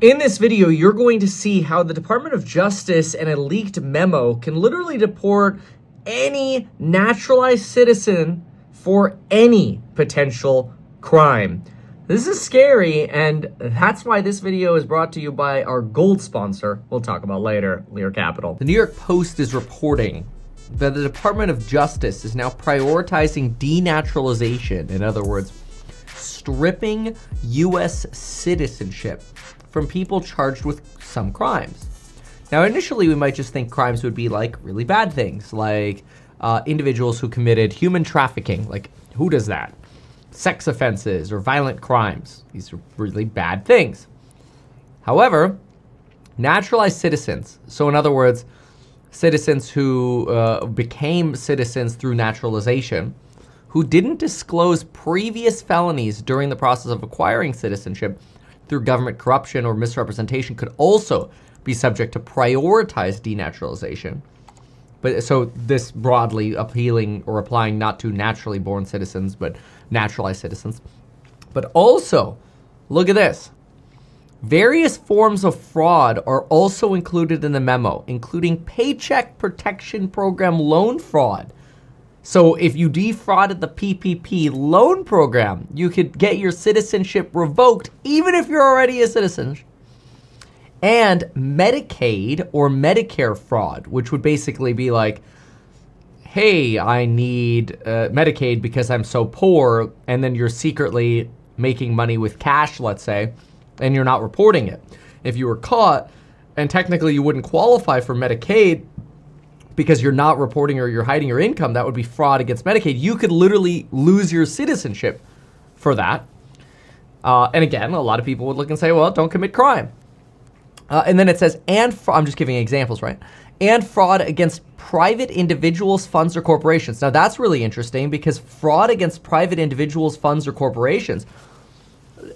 In this video, you're going to see how the Department of Justice and a leaked memo can literally deport any naturalized citizen for any potential crime. This is scary, and that's why this video is brought to you by our gold sponsor, we'll talk about later, Lear Capital. The New York Post is reporting that the Department of Justice is now prioritizing denaturalization, in other words, stripping U.S. citizenship from people charged with some crimes. Now, initially, we might just think crimes would be like really bad things, like individuals who committed human trafficking. Like, who does that? Sex offenses or violent crimes. These are really bad things. However, naturalized citizens, so in other words, citizens who became citizens through naturalization, who didn't disclose previous felonies during the process of acquiring citizenship through government corruption or misrepresentation, could also be subject to prioritized denaturalization. But so this broadly appealing or applying not to naturally born citizens, but naturalized citizens. But also, look at this. Various forms of fraud are also included in the memo, including Paycheck Protection Program loan fraud. So if you defrauded the PPP loan program, you could get your citizenship revoked even if you're already a citizen. And Medicaid or Medicare fraud, which would basically be like, hey, I need Medicaid because I'm so poor, and then you're secretly making money with cash, let's say, and you're not reporting it. If you were caught, and technically you wouldn't qualify for Medicaid because you're not reporting or you're hiding your income, that would be fraud against Medicaid. You could literally lose your citizenship for that. And again, a lot of people would look and say, well, don't commit crime. And then it says, I'm just giving examples, right? And fraud against private individuals, funds, or corporations. Now that's really interesting because fraud against private individuals, funds, or corporations,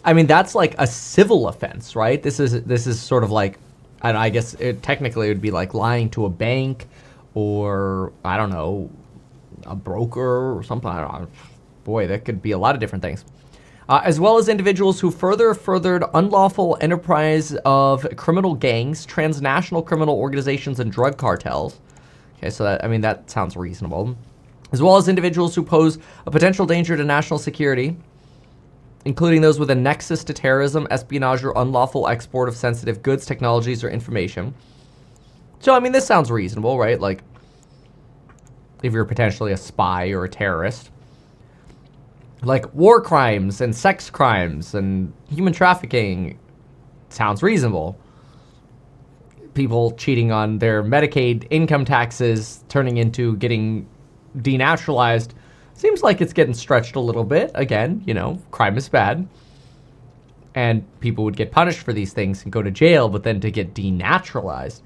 I mean, that's like a civil offense, right? This is sort of like, I guess technically it would be like lying to a bank or, I don't know, a broker or something. I don't know. Boy, that could be a lot of different things. As well as individuals who furthered unlawful enterprise of criminal gangs, transnational criminal organizations, and drug cartels. Okay, so that sounds reasonable. As well as individuals who pose a potential danger to national security, including those with a nexus to terrorism, espionage, or unlawful export of sensitive goods, technologies, or information. So, this sounds reasonable, right? Like, if you're potentially a spy or a terrorist. Like war crimes and sex crimes and human trafficking sounds reasonable. People cheating on their Medicaid income taxes turning into getting denaturalized seems like it's getting stretched a little bit. Again, crime is bad. And people would get punished for these things and go to jail, but then to get denaturalized,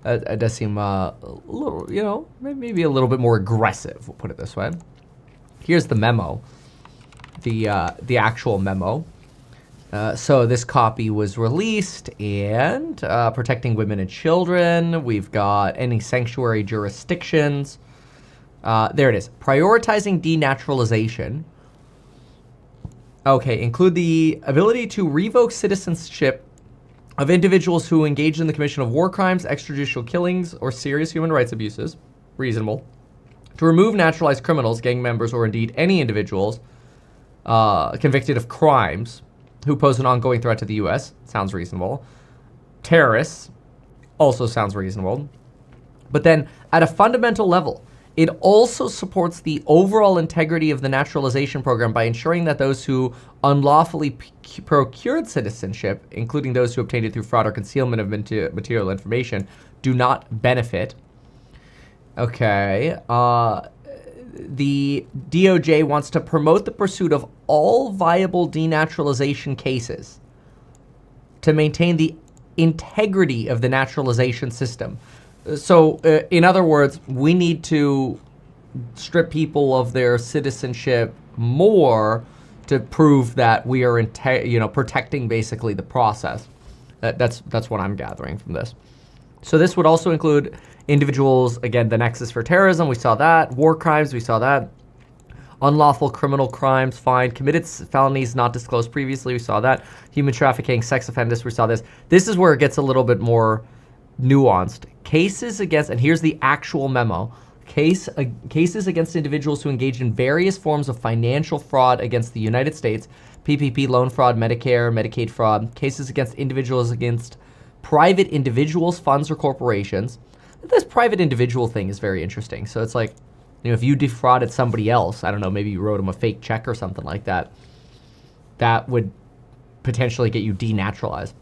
it does seem a little, maybe a little bit more aggressive, we'll put it this way. Here's the memo. The actual memo. So this copy was released, and protecting women and children. We've got any sanctuary jurisdictions. There it is. Prioritizing denaturalization. Okay, include the ability to revoke citizenship of individuals who engage in the commission of war crimes, extrajudicial killings, or serious human rights abuses. Reasonable. To remove naturalized criminals, gang members, or indeed any individuals convicted of crimes who pose an ongoing threat to the U.S. Sounds reasonable. Terrorists also sounds reasonable. But then at a fundamental level, it also supports the overall integrity of the naturalization program by ensuring that those who unlawfully procured citizenship, including those who obtained it through fraud or concealment of material information, do not benefit. Okay. The DOJ wants to promote the pursuit of all viable denaturalization cases to maintain the integrity of the naturalization system. So, in other words, we need to strip people of their citizenship more to prove that we are, protecting basically the process. That's what I'm gathering from this. So this would also include individuals, again, the nexus for terrorism, we saw that. War crimes, we saw that. unlawful criminal crimes, fine, committed felonies not disclosed previously, we saw that, human trafficking, sex offenders, we saw this. This is where it gets a little bit more nuanced. Cases against, and here's the actual memo, cases against individuals who engaged in various forms of financial fraud against the United States, PPP loan fraud, Medicare, Medicaid fraud, cases against individuals against private individuals, funds, or corporations. This private individual thing is very interesting. So it's like, if you defrauded somebody else, I don't know, maybe you wrote them a fake check or something like that, that would potentially get you denaturalized.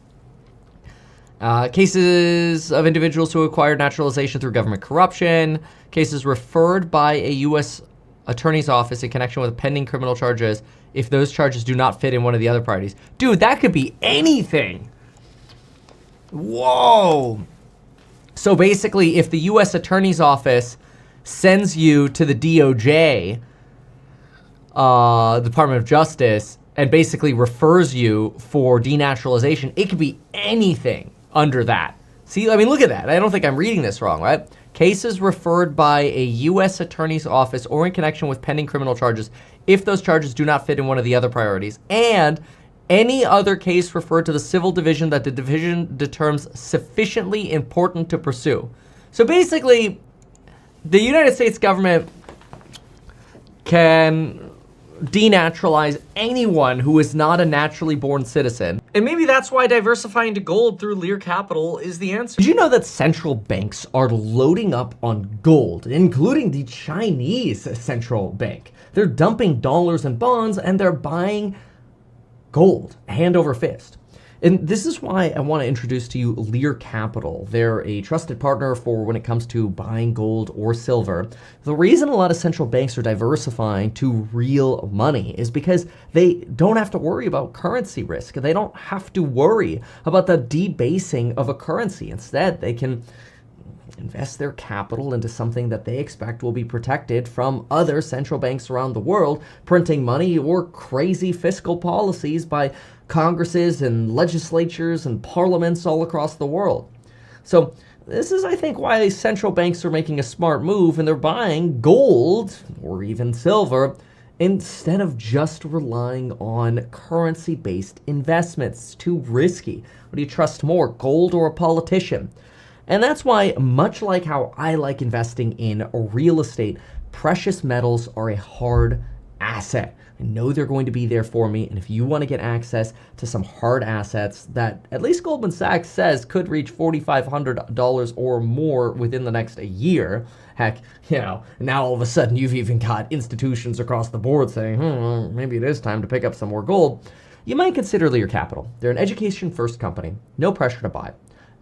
Cases of individuals who acquired naturalization through government corruption, cases referred by a U.S. attorney's office in connection with pending criminal charges if those charges do not fit in one of the other parties. Dude, that could be anything. Whoa. So basically, if the U.S. attorney's office sends you to the DOJ, Department of Justice, and basically refers you for denaturalization, it could be anything under that. See, I mean, look at that. I don't think I'm reading this wrong, right? Cases referred by a U.S. attorney's office or in connection with pending criminal charges if those charges do not fit in one of the other priorities, and any other case referred to the civil division that the division determines sufficiently important to pursue. So basically, the United States government can denaturalize anyone who is not a naturally born citizen. And maybe that's why diversifying to gold through Lear Capital is the answer. Did you know that central banks are loading up on gold, including the Chinese central bank? They're dumping dollars and bonds, and they're buying gold, hand over fist. And this is why I want to introduce to you Lear Capital. They're a trusted partner for when it comes to buying gold or silver. The reason a lot of central banks are diversifying to real money is because they don't have to worry about currency risk. They don't have to worry about the debasing of a currency. Instead, they can invest their capital into something that they expect will be protected from other central banks around the world printing money or crazy fiscal policies by Congresses and legislatures and parliaments all across the world. So this is, I think, why central banks are making a smart move and they're buying gold or even silver instead of just relying on currency-based investments. It's too risky. What do you trust more, gold or a politician? And that's why, much like how I like investing in real estate, precious metals are a hard asset. I know they're going to be there for me, and if you want to get access to some hard assets that at least Goldman Sachs says could reach $4,500 or more within the next year, heck, now all of a sudden you've even got institutions across the board saying, well, maybe it is time to pick up some more gold, you might consider Lear Capital. They're an education-first company, no pressure to buy.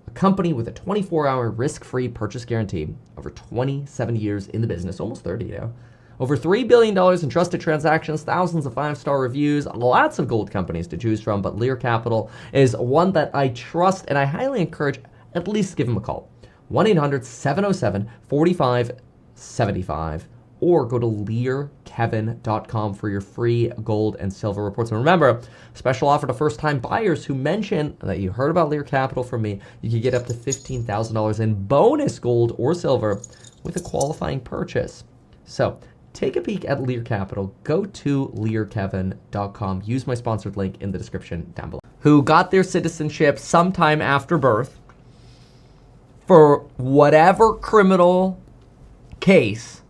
A company with a 24-hour risk-free purchase guarantee, over 27 years in the business, almost 30 now. Over $3 billion in trusted transactions, thousands of 5-star reviews, lots of gold companies to choose from, but Lear Capital is one that I trust, and I highly encourage at least give them a call. 1-800-707-4575, or go to learkevin.com for your free gold and silver reports. And remember, special offer to first-time buyers who mention that you heard about Lear Capital from me. You can get up to $15,000 in bonus gold or silver with a qualifying purchase. So take a peek at Lear Capital. Go to learkevin.com. Use my sponsored link in the description down below. Who got their citizenship sometime after birth for whatever criminal case,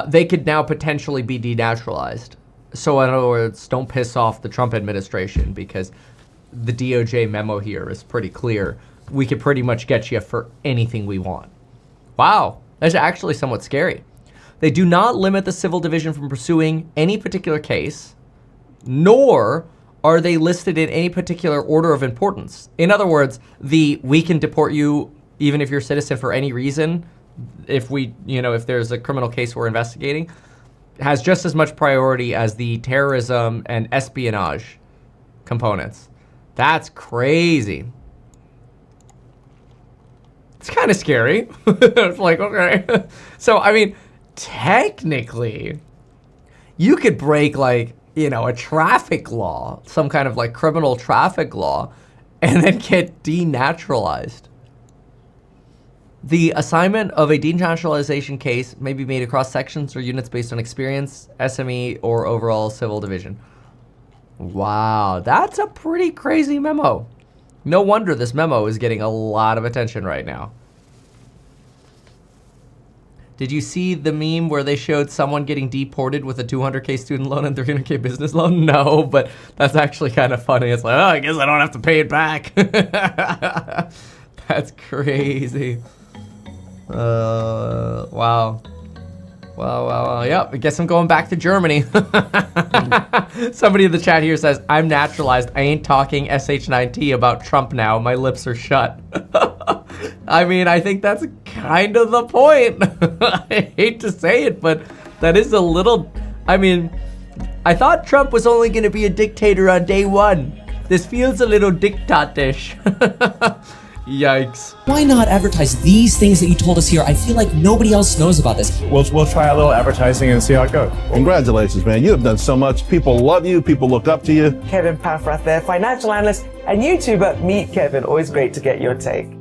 they could now potentially be denaturalized. So in other words, don't piss off the Trump administration because the DOJ memo here is pretty clear. We could pretty much get you for anything we want. Wow, that's actually somewhat scary. They do not limit the civil division from pursuing any particular case, nor are they listed in any particular order of importance. In other words, we can deport you even if you're a citizen for any reason, if there's a criminal case we're investigating, has just as much priority as the terrorism and espionage components. That's crazy. It's kind of scary. It's like, okay. So, I mean, technically, you could break a traffic law, some kind of criminal traffic law, and then get denaturalized. The assignment of a denaturalization case may be made across sections or units based on experience, SME, or overall civil division. Wow, that's a pretty crazy memo. No wonder this memo is getting a lot of attention right now. Did you see the meme where they showed someone getting deported with a 200K student loan and 300K business loan? No, but that's actually kind of funny. It's like, oh, I guess I don't have to pay it back. That's crazy. Wow. Wow. Yep, I guess I'm going back to Germany. Somebody in the chat here says, I'm naturalized. I ain't talking SH9T about Trump now. My lips are shut. I mean, I think that's kind of the point. I hate to say it, but that is a little... I mean, I thought Trump was only going to be a dictator on day one. This feels a little dictatish. Yikes. Why not advertise these things that you told us here? I feel like nobody else knows about this. We'll try a little advertising and see how it goes. Congratulations, man. You have done so much. People love you. People look up to you. Kevin Paffrath there, financial analyst and YouTuber. Meet Kevin. Always great to get your take.